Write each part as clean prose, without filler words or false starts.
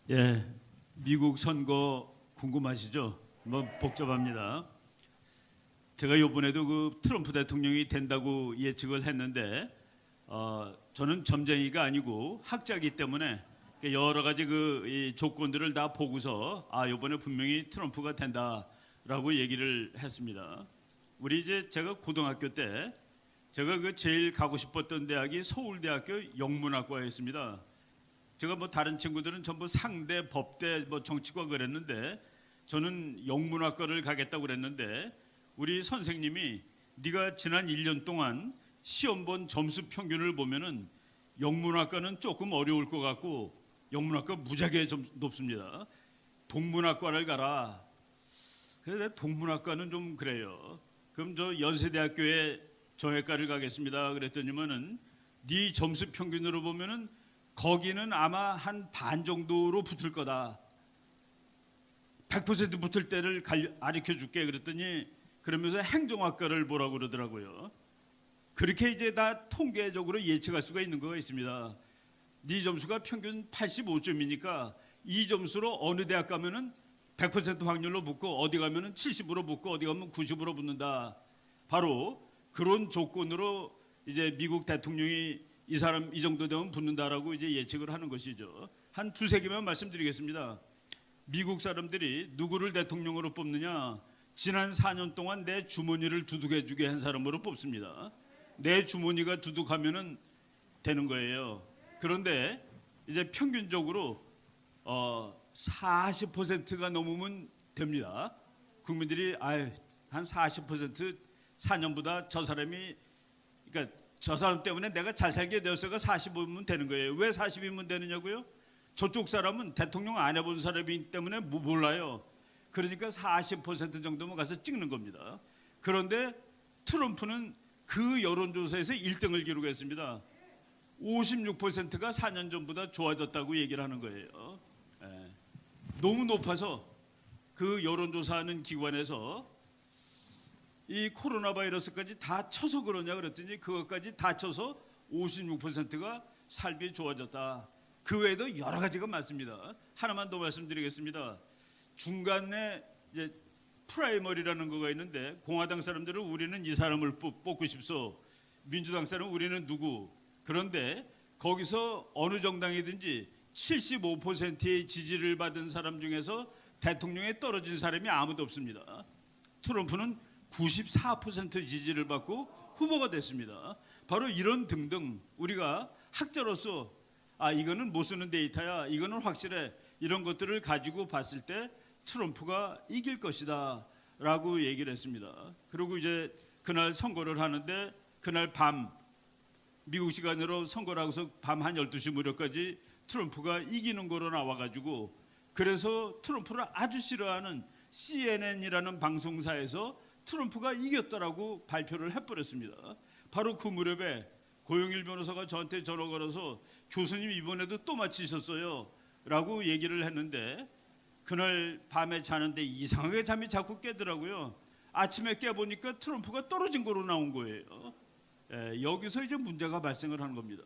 예, 미국 선거 궁금하시죠? 뭐 복잡합니다. 제가 이번에도 그 트럼프 대통령이 된다고 예측을 했는데 저는 점쟁이가 아니고 학자이기 때문에 여러 가지 이 조건들을 다 보고서 이번에 분명히 트럼프가 된다라고 얘기를 했습니다. 우리 이제 제가 고등학교 때 제가 그 제일 가고 싶었던 대학이 서울대학교 영문학과였습니다. 제가 뭐 다른 친구들은 전부 상대, 법대, 뭐 정치과 그랬는데 저는 영문학과를 가겠다고 그랬는데 우리 선생님이 네가 지난 1년 동안 시험 본 점수 평균을 보면은 영문학과는 조금 어려울 것 같고 영문학과 무지하게 좀 높습니다. 동문학과를 가라. 그래서 동문학과는 좀 그래요. 그럼 저 연세대학교에 정외과를 가겠습니다. 그랬더니만은 네 점수 평균으로 보면은 거기는 아마 한 반 정도로 붙을 거다. 100% 붙을 때를 가르쳐 줄게. 그랬더니 그러면서 행정학과를 보라고 그러더라고요. 그렇게 이제 다 통계적으로 예측할 수가 있는 거가 있습니다. 네 점수가 평균 85점이니까 이 점수로 어느 대학 가면은 100% 확률로 붙고 어디 가면은 70으로 붙고 어디 가면 90으로 붙는다. 바로 그런 조건으로 이제 미국 대통령이 이 사람 이 정도 되면 붙는다라고 이제 예측을 하는 것이죠. 한 두세 개만 말씀드리겠습니다. 미국 사람들이 누구를 대통령으로 뽑느냐? 지난 4년 동안 내 주머니를 두둑해 주게 한 사람으로 뽑습니다. 내 주머니가 두둑하면은 되는 거예요. 그런데 이제 평균적으로 40%가 넘으면 됩니다. 국민들이 한 40% 4년보다 저 사람이 그러니까 저 사람 때문에 내가 잘 살게 되었어가 45면 되는 거예요. 왜 40이면 되느냐고요? 저쪽 사람은 대통령 안 해본 사람이기 때문에 몰라요. 그러니까 40% 정도면 가서 찍는 겁니다. 그런데 트럼프는 그 여론조사에서 1등을 기록했습니다. 56%가 4년 전보다 좋아졌다고 얘기를 하는 거예요. 너무 높아서 그 여론조사하는 기관에서 이 코로나 바이러스까지 다 쳐서 그러냐 그랬더니 그것까지 다 쳐서 56%가 삶이 좋아졌다. 그 외에도 여러 가지가 많습니다. 하나만 더 말씀드리겠습니다. 중간에 이제 프라이머리라는 거가 있는데 공화당 사람들은 우리는 이 사람을 뽑고 싶소. 민주당 사람은 우리는 누구. 그런데 거기서 어느 정당이든지 75%의 지지를 받은 사람 중에서 대통령에 떨어진 사람이 아무도 없습니다. 트럼프는 94% 지지를 받고 후보가 됐습니다. 바로 이런 등등 우리가 학자로서 이거는 못 쓰는 데이터야, 이거는 확실해, 이런 것들을 가지고 봤을 때 트럼프가 이길 것이다 라고 얘기를 했습니다. 그리고 이제 그날 선거를 하는데 그날 밤 미국 시간으로 선거를 하고서 밤 한 12시 무렵까지 트럼프가 이기는 거로 나와가지고 그래서 트럼프를 아주 싫어하는 CNN이라는 방송사에서 트럼프가 이겼다라고 발표를 해버렸습니다. 바로 그 무렵에 고영일 변호사가 저한테 전화 걸어서 교수님 이번에도 또 맞히셨어요 라고 얘기를 했는데 그날 밤에 자는데 이상하게 잠이 자꾸 깨더라고요. 아침에 깨보니까 트럼프가 떨어진 거로 나온 거예요. 여기서 이제 문제가 발생을 하는 겁니다.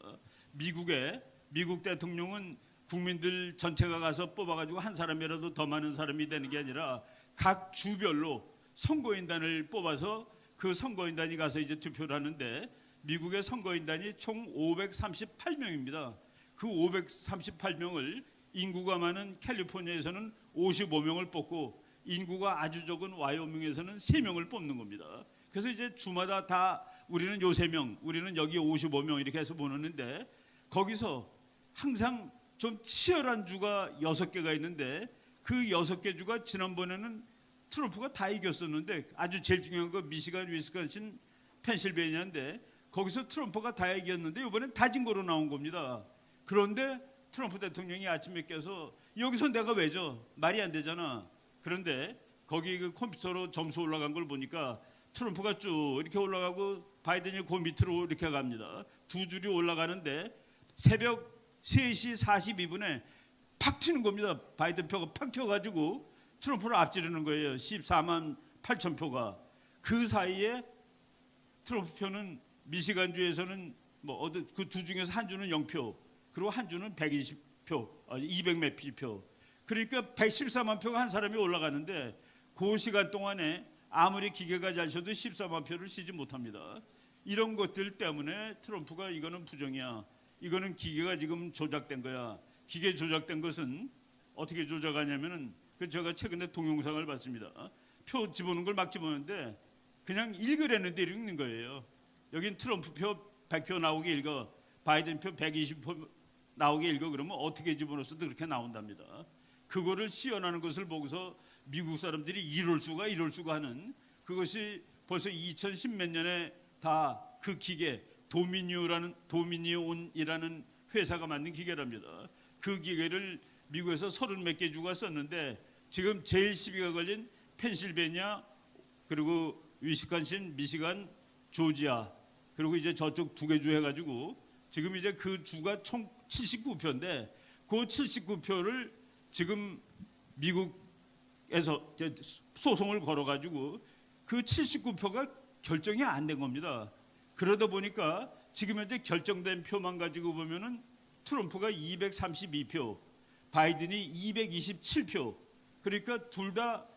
미국 대통령은 국민들 전체가 가서 뽑아가지고 한 사람이라도 더 많은 사람이 되는 게 아니라 각 주별로 선거인단을 뽑아서 그 선거인단이 가서 이제 투표를 하는데 미국의 선거인단이 총 538명입니다. 그 538명을 인구가 많은 캘리포니아에서는 55명을 뽑고 인구가 아주 적은 와이오밍에서는 3명을 뽑는 겁니다. 그래서 이제 주마다 다 우리는 요 3명, 우리는 여기 55명 이렇게 해서 보는데 거기서 항상 좀 치열한 주가 6개가 있는데 그 6개 주가 지난번에는 트럼프가 다 이겼었는데 아주 제일 중요한 거 미시간, 위스콘신, 펜실베니아인데 거기서 트럼프가 다 이겼는데 이번엔 다진 거로 나온 겁니다. 그런데 트럼프 대통령이 아침에 깨서 여기서 내가 왜 져? 말이 안 되잖아. 그런데 거기 그 컴퓨터로 점수 올라간 걸 보니까 트럼프가 쭉 이렇게 올라가고 바이든이 그 밑으로 이렇게 갑니다. 두 줄이 올라가는데 새벽 3시 42분에 팍 튀는 겁니다. 바이든 표가 팍 튀어가지고 트럼프를 앞지르는 거예요. 14만 8천 표가. 그 사이에 트럼프 표는 미시간주에서는 그 두 중에서 한 주는 0표, 그리고 한 주는 표, 200몇 표. 그러니까 114만 표가 한 사람이 올라가는데 그 시간 동안에 아무리 기계가 잘 쳐도 14만 표를 쓰지 못합니다. 이런 것들 때문에 트럼프가 이거는 부정이야. 이거는 기계가 지금 조작된 거야. 기계 조작된 것은 어떻게 조작하냐면은 제가 최근에 동영상을 봤습니다. 표 집어넣는 걸 막 집어넣는데 그냥 읽으라는 대로 읽는 거예요. 여긴 트럼프 표 100표 나오게 읽어. 바이든 표 120표 나오게 읽어. 그러면 어떻게 집어넣어도 그렇게 나온답니다. 그거를 시연하는 것을 보고서 미국 사람들이 이럴 수가 하는 그것이 벌써 2010몇 년에 다 그 기계 도미니온이라는 회사가 만든 기계랍니다. 그 기계를 미국에서 30몇 개 주가 썼는데 지금 제일 시비가 걸린 펜실베니아 그리고 위스콘신, 미시간, 조지아 그리고 이제 저쪽 2개 주 해가지고 지금 이제 그 주가 총 79표인데 그 79표를 지금 미국에서 소송을 걸어가지고 그 79표가 결정이 안 된 겁니다. 그러다 보니까 지금 현재 결정된 표만 가지고 보면은 트럼프가 232표, 바이든이 227표. 그러니까 둘 다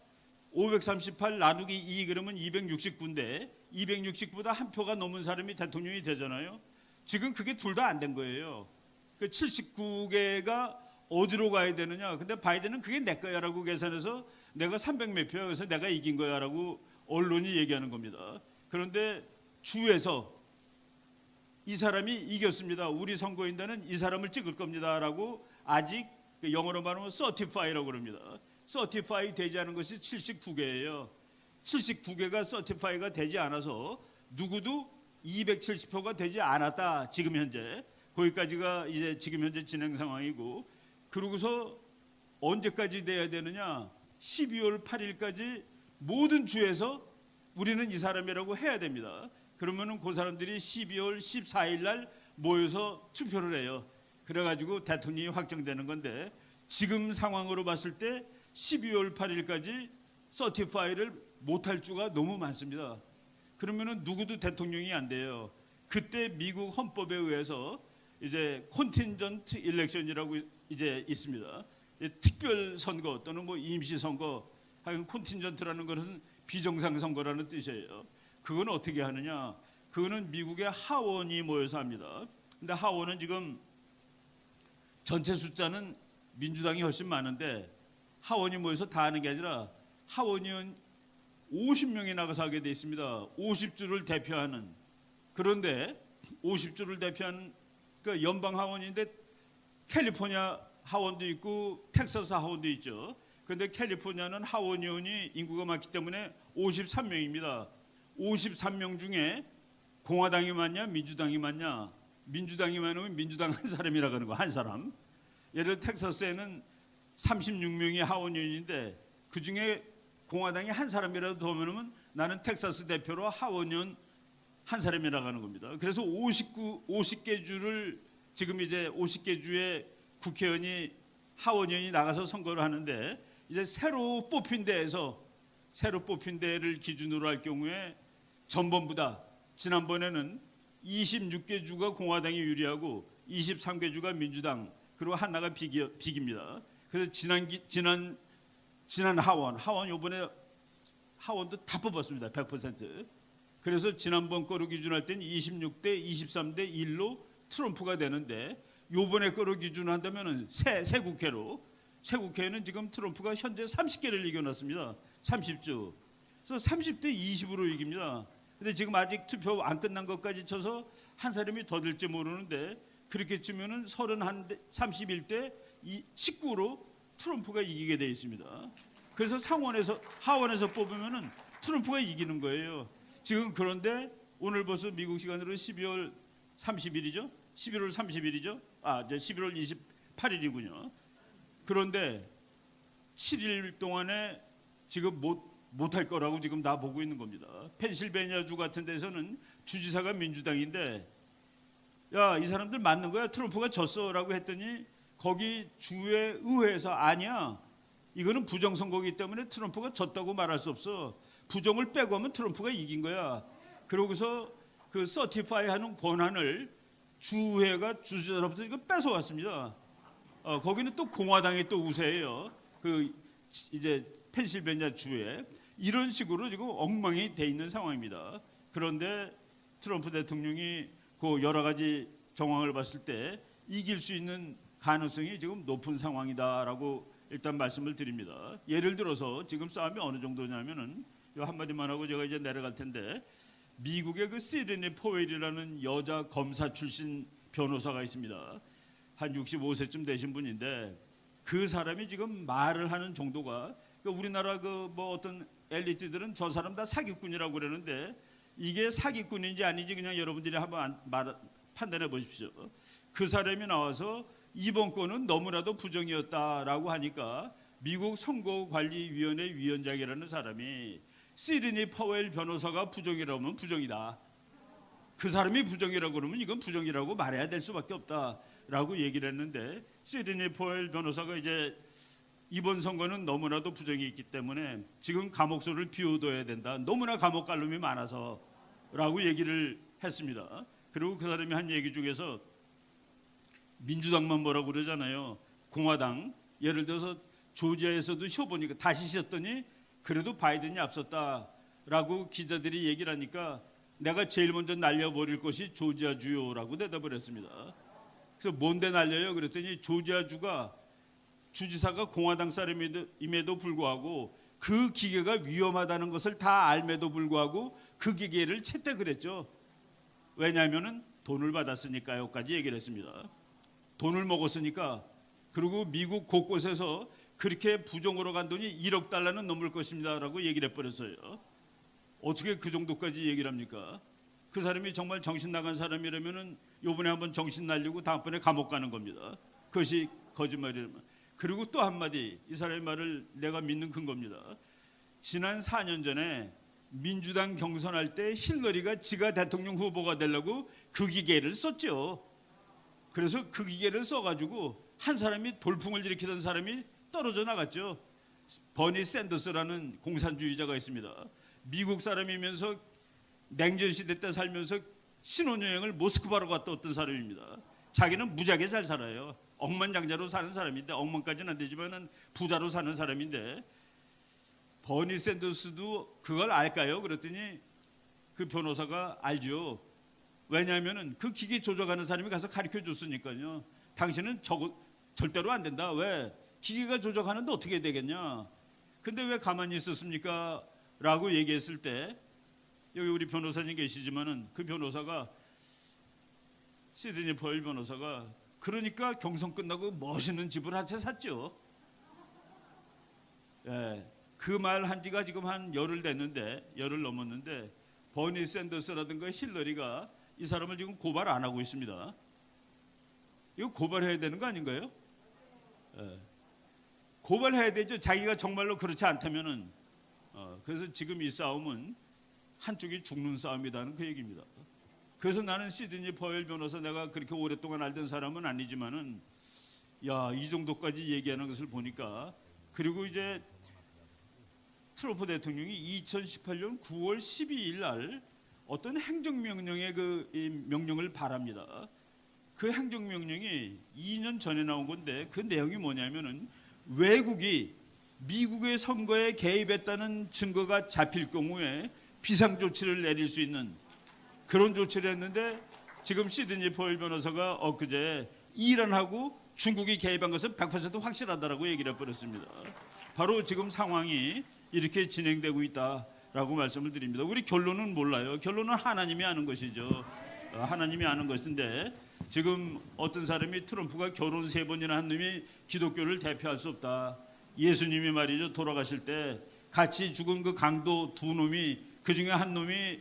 538 나누기 2 그러면 269인데 269보다 한 표가 넘은 사람이 대통령이 되잖아요. 지금 그게 둘 다 안 된 거예요. 그 79개가 어디로 가야 되느냐. 근데 바이든은 그게 내 거야라고 계산해서 내가 300몇 표야. 그래서 내가 이긴 거야라고 언론이 얘기하는 겁니다. 그런데 주에서 이 사람이 이겼습니다. 우리 선거인단은 이 사람을 찍을 겁니다라고 아직 영어로 말하면 certify라고 그럽니다. certify 되지 않은 것이 79개예요. 79개가 certify가 되지 않아서 누구도 270표가 되지 않았다. 지금 현재 거기까지가 이제 지금 현재 진행 상황이고 그러고서 언제까지 돼야 되느냐? 12월 8일까지 모든 주에서 우리는 이 사람이라고 해야 됩니다. 그러면은 그 사람들이 12월 14일 날 모여서 투표를 해요. 그래가지고 대통령이 확정되는 건데 지금 상황으로 봤을 때 12월 8일까지 서티파이를 못할 주가 너무 많습니다. 그러면은 누구도 대통령이 안 돼요. 그때 미국 헌법에 의해서 이제 컨틴전트 일렉션이라고 이제 있습니다. 특별 선거 또는 뭐 임시 선거, 하여간 컨틴전트라는 것은 비정상 선거라는 뜻이에요. 그건 어떻게 하느냐? 그거는 미국의 하원이 모여서 합니다. 근데 하원은 지금 전체 숫자는 민주당이 훨씬 많은데 하원이 모여서 다 하는 게 아니라 하원의원 50명이 나가서 하게 돼 있습니다. 50주를 대표하는. 그런데 50주를 대표하는 그 연방 하원인데 캘리포니아 하원도 있고 텍사스 하원도 있죠. 그런데 캘리포니아는 하원의원이 인구가 많기 때문에 53명입니다. 53명 중에 공화당이 많냐 민주당이 많냐? 민주당이 많으면 민주당 한 사람이라고 하는 거, 한 사람. 예를 들어 텍사스에는 36명이 하원의원인데 그중에 공화당이 한 사람이라도 더 오면 나는 텍사스 대표로 하원의원 한 사람이라고 하는 겁니다. 그래서 50개 주를 지금 이제 50개 주의 국회의원이 하원의원이 나가서 선거를 하는데 이제 새로 뽑힌 데를 기준으로 할 경우에 전번보다 지난번에는 26개 주가 공화당이 유리하고 23개 주가 민주당 그리고 하나가 비기입니다. 그래서 지난 하원 이번에 하원도 다 뽑았습니다. 100%. 그래서 지난번 거로 기준할 때는 26대 23대 1로 트럼프가 되는데 이번에 거로 기준한다면은 새 국회는 지금 트럼프가 현재 30개를 이겨놨습니다. 30주. 그래서 30대 20으로 이깁니다. 근데 지금 아직 투표 안 끝난 것까지 쳐서 한 사람이 더 될지 모르는데 그렇게 치면은 31대 19로 트럼프가 이기게 돼 있습니다. 그래서 하원에서 뽑으면은 트럼프가 이기는 거예요. 지금 그런데 오늘 벌써 미국 시간으로 12월 30일이죠? 11월 30일이죠? 이제 11월 28일이군요. 그런데 7일 동안에 지금 못할 거라고 지금 다 보고 있는 겁니다. 펜실베니아 주 같은 데서는 주지사가 민주당인데 야, 이 사람들 맞는 거야? 트럼프가 졌어라고 했더니 거기 주의 의회에서 아니야. 이거는 부정선거이기 때문에 트럼프가 졌다고 말할 수 없어. 부정을 빼고 하면 트럼프가 이긴 거야. 그러고서 그 서티파이 하는 권한을 주회가 주지사로부터 이거 뺏어왔습니다. 거기는 또 공화당이 또 우세해요. 그 이제 펜실베니아 주에 이런 식으로 지금 엉망이 돼 있는 상황입니다. 그런데 트럼프 대통령이 그 여러 가지 정황을 봤을 때 이길 수 있는 가능성이 지금 높은 상황이다라고 일단 말씀을 드립니다. 예를 들어서 지금 싸움이 어느 정도냐면은 요 한마디만 하고 제가 이제 내려갈 텐데, 미국의 그 시드니 포웰이라는 여자 검사 출신 변호사가 있습니다. 한 65세쯤 되신 분인데 그 사람이 지금 말을 하는 정도가, 그러니까 우리나라 그 뭐 어떤 엘리트들은 저 사람 다 사기꾼이라고 그러는데 이게 사기꾼인지 아닌지 그냥 여러분들이 한번 판단해 보십시오. 그 사람이 나와서 이번 건은 너무나도 부정이었다라고 하니까 미국 선거관리위원회 위원장이라는 사람이 시드니 파웰 변호사가 부정이라면 부정이다, 그 사람이 부정이라고 그러면 이건 부정이라고 말해야 될 수밖에 없다라고 얘기를 했는데, 시드니 파웰 변호사가 이제 이번 선거는 너무나도 부정이 있기 때문에 지금 감옥소를 비워둬야 된다, 너무나 감옥 갈 놈이 많아서 라고 얘기를 했습니다. 그리고 그 사람이 한 얘기 중에서 민주당만 뭐라고 그러잖아요. 공화당, 예를 들어서 조지아에서도 쉬어보니까 다시 쉬었더니 그래도 바이든이 앞섰다라고 기자들이 얘기를 하니까 내가 제일 먼저 날려버릴 것이 조지아 주요라고 대답을 했습니다. 그래서 뭔데 날려요? 그랬더니 조지아 주가 주지사가 공화당 사람임에도 불구하고 그 기계가 위험하다는 것을 다 알매도 불구하고 그 기계를 채택을 했죠. 왜냐하면은 돈을 받았으니까요까지 얘기를 했습니다. 돈을 먹었으니까. 그리고 미국 곳곳에서 그렇게 부정으로 간 돈이 1억 달러는 넘을 것입니다라고 얘기를 해버렸어요. 어떻게 그 정도까지 얘기를 합니까? 그 사람이 정말 정신 나간 사람이라면은 요번에 한번 정신 날리고 다음번에 감옥 가는 겁니다. 그것이 거짓말이라면. 그리고 또 한마디, 이 사람의 말을 내가 믿는 근거입니다. 지난 4년 전에 민주당 경선할 때 힐러리가 지가 대통령 후보가 되려고 그 기계를 썼죠. 그래서 그 기계를 써가지고 한 사람이 돌풍을 일으키던 사람이 떨어져 나갔죠. 버니 샌더스라는 공산주의자가 있습니다. 미국 사람이면서 냉전 시대 때 살면서 신혼여행을 모스크바로 갔다 왔던 사람입니다. 자기는 무지하게 잘 살아요. 억만장자로 사는 사람인데, 억만까지는 안 되지만 부자로 사는 사람인데, 버니 샌더스도 그걸 알까요? 그랬더니 그 변호사가 알죠. 왜냐하면 그 기계 조작하는 사람이 가서 가르쳐 줬으니까요. 당신은 절대로 안 된다. 왜? 기계가 조작하는데 어떻게 되겠냐? 근데 왜 가만히 있었습니까? 라고 얘기했을 때, 여기 우리 변호사님 계시지만은 그 변호사가, 시드니 포웰 변호사가, 그러니까 경선 끝나고 멋있는 집을 한 채 샀죠. 예, 그 말 한 지가 지금 한 열흘 넘었는데 버니 샌더스라든가 힐러리가 이 사람을 지금 고발 안 하고 있습니다. 이거 고발해야 되는 거 아닌가요? 예, 고발해야 되죠. 자기가 정말로 그렇지 않다면은. 그래서 지금 이 싸움은 한쪽이 죽는 싸움이라는 그 얘기입니다. 그래서 나는 시드니 포웰 변호사, 내가 그렇게 오랫동안 알던 사람은 아니지만은, 야, 이 정도까지 얘기하는 것을 보니까. 그리고 이제 트럼프 대통령이 2018년 9월 12일 날 어떤 행정명령의 그 명령을 바랍니다. 그 행정명령이 2년 전에 나온 건데 그 내용이 뭐냐면은, 외국이 미국의 선거에 개입했다는 증거가 잡힐 경우에 비상조치를 내릴 수 있는 그런 조치를 했는데, 지금 시드니 포웰 변호사가 엊그제 이란하고 중국이 개입한 것은 100% 확실하다라고 얘기를 해버렸습니다. 바로 지금 상황이 이렇게 진행되고 있다라고 말씀을 드립니다. 우리 결론은 몰라요. 결론은 하나님이 아는 것이죠. 하나님이 아는 것인데, 지금 어떤 사람이 트럼프가 결혼 3번이나 한 놈이 기독교를 대표할 수 없다. 예수님이 말이죠, 돌아가실 때 같이 죽은 그 강도 2놈이, 그 중에 한 놈이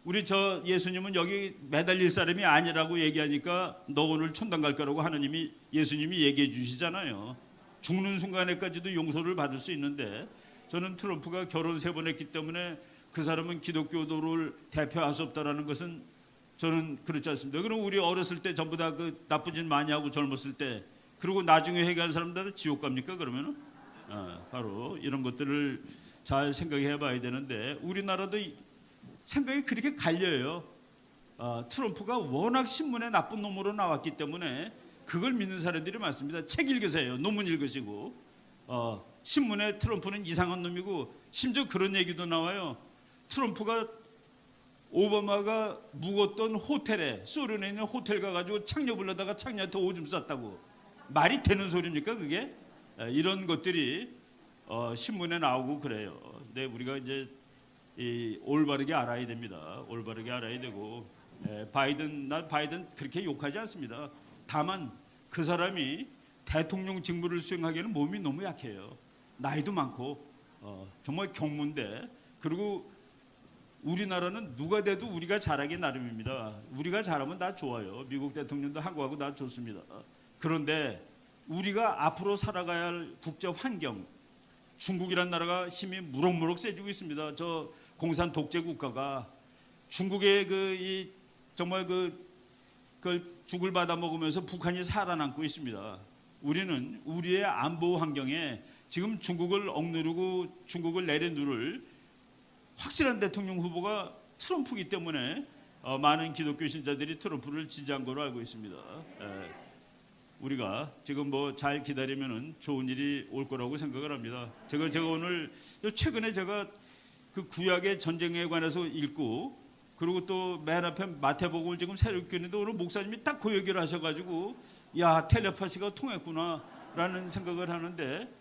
우리 저 예수님은 여기 매달릴 사람이 아니라고 얘기하니까 너 오늘 천당 갈 거라고 하나님이, 예수님이 얘기해 주시잖아요. 죽는 순간에까지도 용서를 받을 수 있는데, 저는 트럼프가 결혼 3번 했기 때문에 그 사람은 기독교도를 대표할 수 없다라는 것은 저는 그렇지 않습니다. 그럼 우리 어렸을 때 전부 다 그 나쁜 짓 많이 하고 젊었을 때, 그리고 나중에 회개한 사람들은 지옥 갑니까 그러면은? 바로 이런 것들을 잘 생각해 봐야 되는데, 우리나라도 생각이 그렇게 갈려요. 트럼프가 워낙 신문에 나쁜 놈으로 나왔기 때문에 그걸 믿는 사람들이 많습니다. 책 읽으세요. 논문 읽으시고 신문에 트럼프는 이상한 놈이고 심지어 그런 얘기도 나와요. 트럼프가 오바마가 묵었던 호텔에 소련에 있는 호텔 가가지고 창녀 불러다가 창녀한테 오줌 쌌다고. 말이 되는 소리입니까 그게? 이런 것들이 신문에 나오고 그래요. 근데 우리가 이제 올바르게 알아야 됩니다. 올바르게 알아야 되고 바이든 그렇게 욕하지 않습니다. 다만 그 사람이 대통령 직무를 수행하기에는 몸이 너무 약해요. 나이도 많고 정말 경무인데 그리고 우리나라는 누가 돼도 우리가 잘하기 나름입니다. 우리가 잘하면 다 좋아요. 미국 대통령도 한국하고 다 좋습니다. 그런데 우리가 앞으로 살아가야 할 국제 환경, 중국이란 나라가 힘이 무럭무럭 세지고 있습니다. 저 공산 독재 국가가 중국의 정말 그걸 죽을 받아 먹으면서 북한이 살아남고 있습니다. 우리는 우리의 안보 환경에 지금 중국을 억누르고 중국을 내려누를 확실한 대통령 후보가 트럼프이기 때문에 많은 기독교 신자들이 트럼프를 지지한 걸로 알고 있습니다. 우리가 지금 뭐 잘 기다리면은 좋은 일이 올 거라고 생각을 합니다. 제가 오늘 최근에 제가 그 구약의 전쟁에 관해서 읽고 그리고 또 맨 앞에 마태복음을 지금 새로 읽고 있는데 오늘 목사님이 딱 그 얘기를 하셔가지고 야 텔레파시가 통했구나라는 생각을 하는데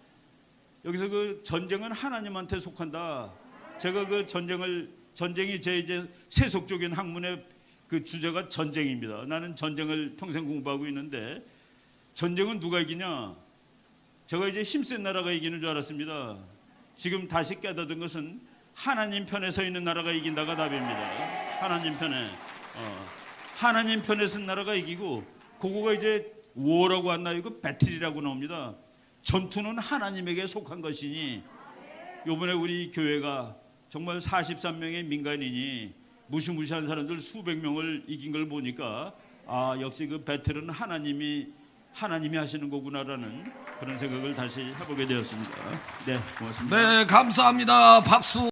여기서 그 전쟁은 하나님한테 속한다. 제가 그 전쟁이 제 이제 세속적인 학문의 그 주제가 전쟁입니다. 나는 전쟁을 평생 공부하고 있는데 전쟁은 누가 이기냐? 제가 이제 힘센 나라가 이기는 줄 알았습니다. 지금 다시 깨닫은 것은 하나님 편에 서 있는 나라가 이긴다가 답입니다. 하나님 편에 선 나라가 이기고 그거가 이제 워라고 안 나오고 배틀이라고 나옵니다. 전투는 하나님에게 속한 것이니 이번에 우리 교회가 정말 43명의 민간인이 무시무시한 사람들 수백 명을 이긴 걸 보니까 역시 그 배틀은 하나님이 하시는 거구나라는 그런 생각을 다시 해보게 되었습니다. 네, 고맙습니다. 네, 감사합니다. 박수.